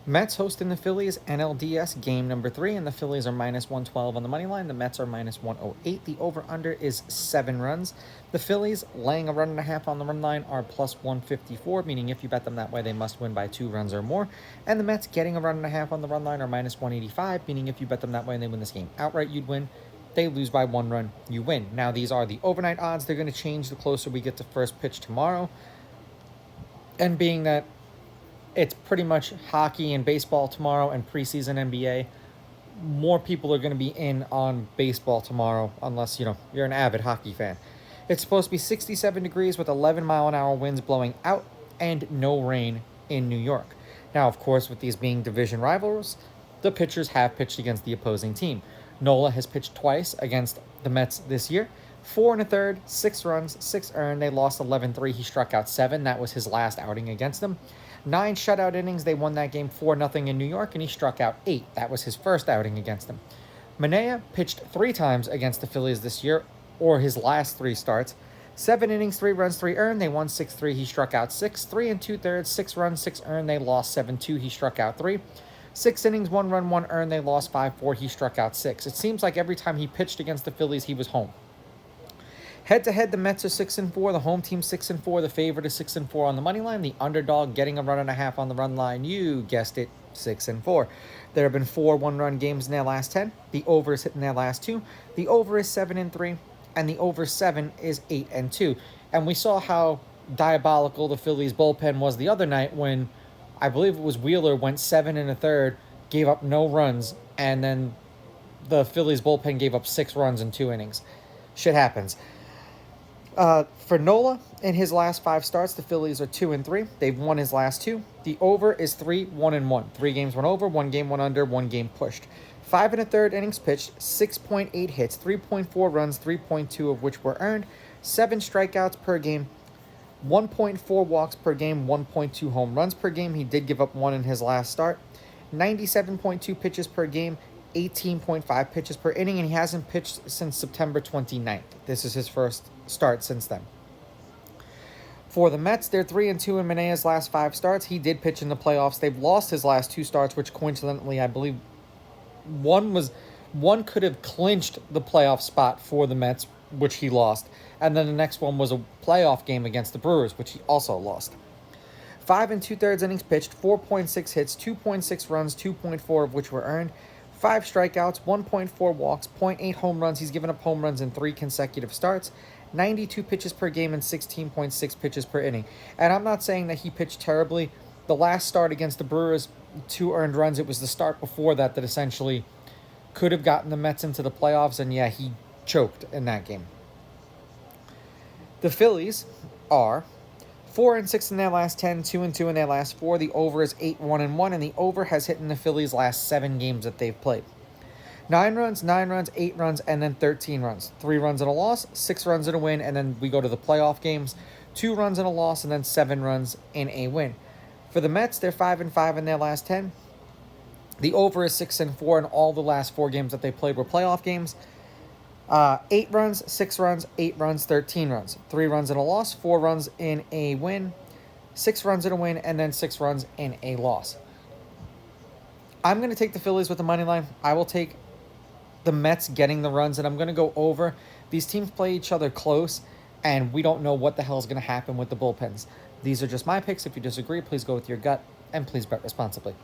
Mets hosting the Phillies, NLDS, game number 3, and the Phillies are minus 112 on the money line. The Mets are minus 108. The over-under is 7 runs. The Phillies, laying a run and a half on the run line, are plus 154, meaning if you bet them that way, they must win by 2 runs or more. And the Mets, getting a run and a half on the run line, are minus 185, meaning if you bet them that way and they win this game outright, you'd win. They lose by 1 run, you win. Now, these are the overnight odds. They're going to change the closer we get to first pitch tomorrow. And being that it's pretty much hockey and baseball tomorrow and preseason NBA, more people are going to be in on baseball tomorrow unless, you're an avid hockey fan. It's supposed to be 67 degrees with 11-mile-an-hour winds blowing out and no rain in New York. Now, of course, with these being division rivals, the pitchers have pitched against the opposing team. Nola has pitched twice against the Mets this year. 4 1/3, 6 runs, 6 earned. They lost 11-3. He struck out 7. That was his last outing against them. 9 shutout innings. They won that game 4-0 in New York, and he struck out 8. That was his first outing against them. Manaea pitched 3 times against the Phillies this year, or his last 3 starts. 7 innings, 3 runs, 3 earned. They won 6-3. He struck out 6. 3 2/3, 6 runs, 6 earned. They lost 7-2. He struck out 3. 6 innings, 1 run, 1 earned. They lost 5-4. He struck out 6. It seems like every time he pitched against the Phillies, he was home. Head-to-head, the Mets are 6-4. The home team 6-4. The favorite is 6-4 on the money line. The underdog getting a run and a half on the run line. You guessed it, 6-4. There have been 4 one-run games in their last 10. The over is hitting their last 2. The over is 7-3, and the over 7 is 8-2. And we saw how diabolical the Phillies bullpen was the other night when I believe it was Wheeler went 7 1/3, gave up no runs, and then the Phillies bullpen gave up 6 runs in 2 innings. Shit happens. For Nola, in his last 5 starts, the Phillies are 2-3. They've won his last 2. The over is 3-1-1. 3 games went over, 1 game went under, 1 game pushed. 5 1/3 innings pitched, 6.8 hits, 3.4 runs, 3.2 of which were earned, 7 strikeouts per game, 1.4 walks per game, 1.2 home runs per game. He did give up 1 in his last start. 97.2 pitches per game, 18.5 pitches per inning, and he hasn't pitched since September 29th. This is his first start since then. For the Mets, they're 3-2 in Manaea's last 5 starts. He did pitch in the playoffs. They've lost his last 2 starts, which coincidentally, I believe one could have clinched the playoff spot for the Mets, which he lost. And then the next one was a playoff game against the Brewers, which he also lost. 5 2/3 innings pitched, 4.6 hits, 2.6 runs, 2.4 of which were earned, 5 strikeouts, 1.4 walks, 0.8 home runs. He's given up home runs in 3 consecutive starts, 92 pitches per game, and 16.6 pitches per inning. And I'm not saying that he pitched terribly. The last start against the Brewers, 2 earned runs. It was the start before that essentially could have gotten the Mets into the playoffs, and yeah, he choked in that game. The Phillies are 4-6 in their last 10, 2-2 in their last 4. The over is 8-1-1, and the over has hit in the Phillies' last 7 games that they've played. 9 runs, 9 runs, 8 runs, and then 13 runs. 3 runs and a loss, 6 runs and a win, and then we go to the playoff games. 2 runs and a loss, and then 7 runs in a win. For the Mets, they're 5-5 in their last 10. The over is 6-4, and all the last 4 games that they played were playoff games. 8 runs, 6 runs, 8 runs, 13 runs. 3 runs and a loss, 4 runs in a win, 6 runs in a win, and then 6 runs in a loss. I'm going to take the Phillies with the money line. I will take the Mets getting the runs, and I'm going to go over. These teams play each other close, and we don't know what the hell is going to happen with the bullpens. These are just my picks. If you disagree, please go with your gut, and please bet responsibly.